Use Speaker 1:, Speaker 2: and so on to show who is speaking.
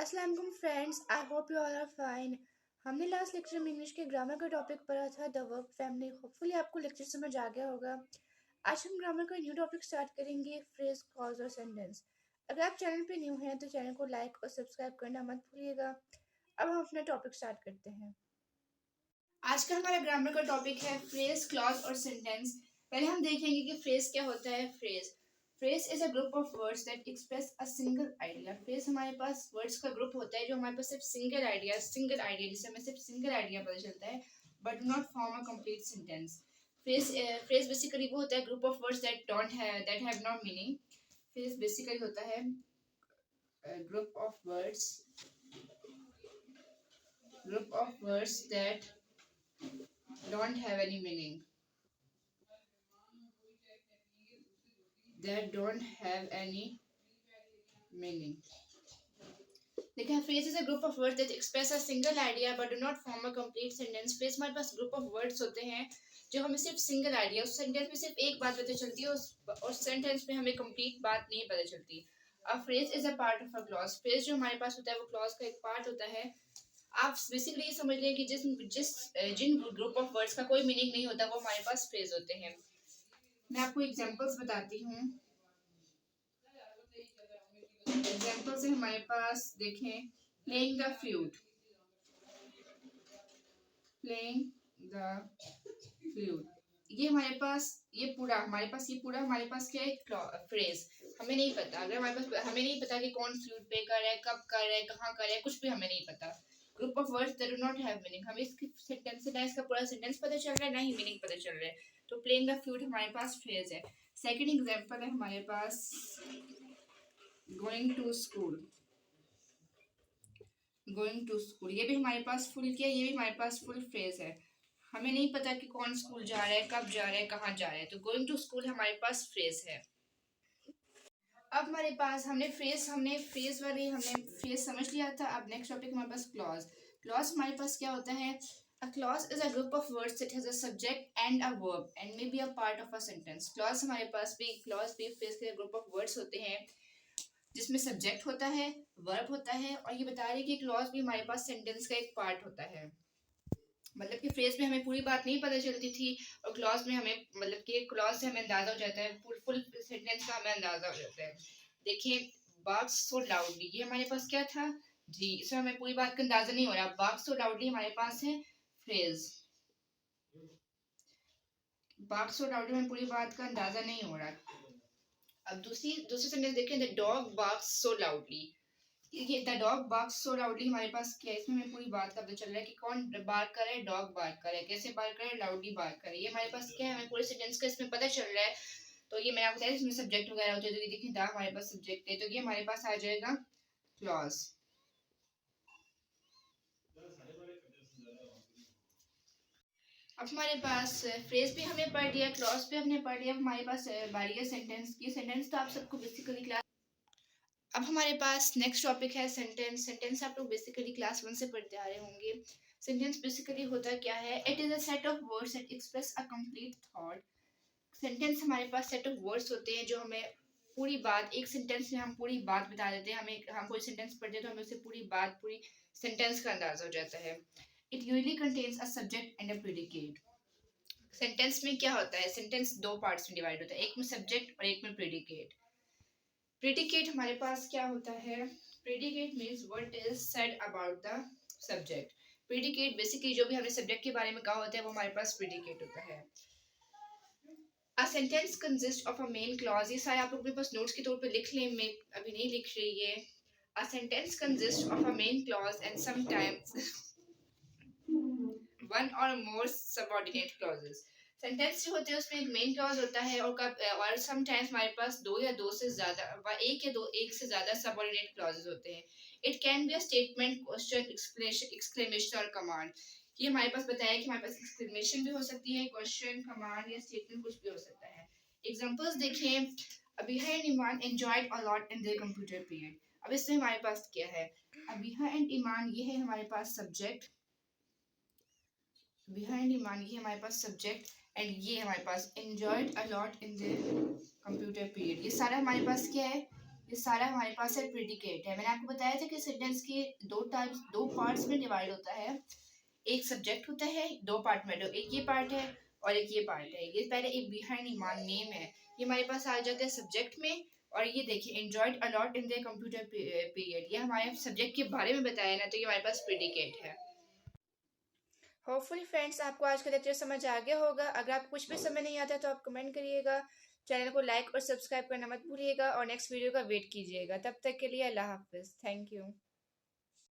Speaker 1: अस्सलाम वालेकुम friends, I hope you all are fine. हमने लास्ट लेक्चर में इंग्लिश के ग्रामर का टॉपिक पढ़ा था, द वर्ब फैमिली। होपफुली आपको लेक्चर समझ आ गया होगा। आज हम ग्रामर का न्यू टॉपिक स्टार्ट करेंगे, फ्रेज, क्लॉज और सेंटेंस। अगर आप चैनल पे न्यू हैं तो चैनल को लाइक और सब्सक्राइब करना मत भूलिएगा। अब हम अपना टॉपिक स्टार्ट करते हैं। आज का हमारा ग्रामर का टॉपिक है फ्रेज, क्लॉज और सेंटेंस। पहले हम देखेंगे कि फ्रेज क्या होता है। Phrase is a group of words that express a single idea. Phrase हमारे पास वर्ड्स का ग्रुप होता है जो हमारे पास सिर्फ सिंगल आइडिया जिससे हमें सिर्फ सिंगल आइडिया पता चलता है, but do not form a complete sentence. Phrase basically वो होता है group of words that have no meaning. Phrase basically होता है group of words that don't have any meaning that don't have any meaning देखिए, phrase is a group of words that express a single idea but do not form a complete sentence। phrase हमारे पास group of words होते हैं जो हमें सिर्फ single idea, उस sentence में सिर्फ एक बात पता चलती है, और सेंटेंस में हमें कंप्लीट बात नहीं पता चलती। A phrase is a part of a clause. Phrase जो हमारे पास होता है वो क्लॉज का एक पार्ट होता है। आप बेसिकली ये समझ लें कि जिन ग्रुप ऑफ वर्ड्स का कोई मीनिंग नहीं होता वो हमारे पास फ्रेज होते हैं। मैं आपको एग्जांपल्स बताती हूँ। एग्जांपल्स है हमारे पास, देखें, प्लेइंग द फ्लूट। ये हमारे पास ये पूरा हमारे पास क्या है, फ्रेज। हमें नहीं पता, अगर हमें नहीं पता कि कौन फ्लूट प्ले कर रहा है, कब कर रहा है, कहाँ कर रहा है, कुछ भी हमें नहीं पता। Group of words that do not have meaning. हमें इसकी सेंटेंस से ना इसका पूरा सेंटेंस पता चल रहा है, ना ही मीनिंग पता चल रहा है। तो प्लेइंग द फ्लूट हमारे पास फ्रेज है। सेकंड एग्जांपल है हमारे पास गोइंग टू स्कूल। ये भी हमारे पास ये भी हमारे पास फुल फ्रेज है। हमें नहीं पता कि कौन स्कूल जा रहा है, कब जा रहा है, कहाँ जा रहा है, तो गोइंग टू स्कूल हमारे पास फ्रेज है। अब हमारे पास हमने फ्रेज समझ लिया था। अब नेक्स्ट टॉपिक हमारे पास क्लॉज हमारे पास क्या होता है। A clause is a group of words that has a subject and a verb and may be a part of a sentence। Clause भी फ्रेज के ग्रुप ऑफ वर्ड्स होते हैं जिसमें सब्जेक्ट होता है, वर्ब होता है, और ये बता रही कि क्लॉज भी हमारे पास सेंटेंस का एक पार्ट होता है। मतलब कि फ्रेज में हमें पूरी बात नहीं पता चलती थी, और क्लॉज में हमें क्लॉज से हमें अंदाजा हो जाता है, फुल सेंटेंस का हमें अंदाजा हो जाता है। देखिए, बार्क्स सो लाउडली, ये हमारे पास क्या था जी, इसमें हमें पूरी बात का अंदाजा नहीं हो रहा। बार्क्स सो लाउडली हमारे पास है फ्रेज। बार्क्स सो लाउडली हमें पूरी बात का अंदाजा नहीं हो रहा। अब दूसरी सेंटेंस देखें, the dog barks so loudly. ये the dog barks so loudly हमारे पास क्या है, इसमें हमें पूरी बात का पता चल रहा है कि कौन बार्क कर रहा है, डॉग बार्क कर रहा है, कैसे बार्क कर रहा है, लाउडली बार्क कर रहा है। ये हमारे पास क्या है, हमें पूरे सेंटेंस का इसमें पता चल रहा है। तो ये मैंने आपको बताया इसमें सब्जेक्ट वगैरह होते हैं, तो ये देखिए द हमारे पास सब्जेक्ट है, तो ये हमारे पास आ जाएगा क्लॉज। अब हमारे पास फ्रेज भी हमने पढ़ लिया, क्लॉज भी हमने पढ़ लिया। अब हमारे पास बारी है सेंटेंस की। सेंटेंस तो आप सबको बेसिकली क्लास अब हमारे पास नेक्स्ट टॉपिक है सेंटेंस। सेंटेंस आप लोग बेसिकली क्लास 1 से पढ़ते आ रहे होंगे। सेंटेंस बेसिकली होता क्या है, it is a set of words that express a complete thought. Sentence हमारे पास सेट ऑफ वर्ड्स होते हैं जो हमें पूरी बात, एक सेंटेंस में हम पूरी बात बता देते हैं। हम कोई सेंटेंस पढ़ते हैं तो हमें उससे पूरी सेंटेंस का अंदाजा हो जाता है। It usually contains a subject and a predicate. Sentence में क्या होता है, सेंटेंस दो पार्ट्स में डिवाइड होता है, एक में सब्जेक्ट और एक में प्रेडिकेट। प्रेडिकेट हमारे पास क्या होता है, predicate means what is said about the subject. Predicate basically जो भी हमने सब्जेक्ट के बारे में कहा होता है वो हमारे पास प्रेडिकेट होता है। A sentence consist of a main clause. ये सारे आप लोग अपने पास नोट्स के तौर पे लिख लें, मैं अभी नहीं लिख रही है। A sentence consist of a main clause and sometimes one और मोर सबऑर्डिनेट क्लॉजेस। सेंटेंस जो होते हैं उसमें एक मेन क्लॉज होता है, और समटाइम्स हमारे पास एक से ज्यादा सबऑर्डिनेट क्लॉजेस होते हैं। It can be a statement, question, exclamation और कमांड। ये हमारे पास बताया कि हमारे पास एक्सक्लेमेशन भी हो सकती है, क्वेश्चन, कमांड या स्टेटमेंट कुछ भी हो सकता है। एग्जांपल्स देखें, Abiha and Iman enjoyed a lot in their computer period. अब इसमें हमारे पास क्या है, अबीहा एंड ईमान ये है हमारे पास सब्जेक्ट, बिहाइंड ईमान ये हमारे पास सब्जेक्ट, एंड ये हमारे पास enjoyed a lot in the computer period. ये सारा हमारे पास क्या है, ये सारा हमारे पास है प्रेडिकेट है। मैंने आपको बताया था कि सेंटेंस के दो पार्ट्स में डिवाइड होता है। एक सब्जेक्ट होता है, दो पार्ट में, एक ये पार्ट है और एक ये पार्ट है। ये पहले एक बिहाइंड ईमान नेम है, ये हमारे पास आ जाता है सब्जेक्ट में। और ये देखिए enjoyed a lot in the computer period, ये हमारे सब्जेक्ट के बारे में बताया ना, तो ये हमारे पास प्रेडिकेट है। होपफुली फ्रेंड्स आपको आज का लेक्चर समझ आ गया होगा। अगर आपको कुछ भी समझ नहीं आता तो आप कमेंट करिएगा। चैनल को लाइक और सब्सक्राइब करना मत भूलिएगा और नेक्स्ट वीडियो का वेट कीजिएगा। तब तक के लिए अल्लाह हाफिज़। Thank you.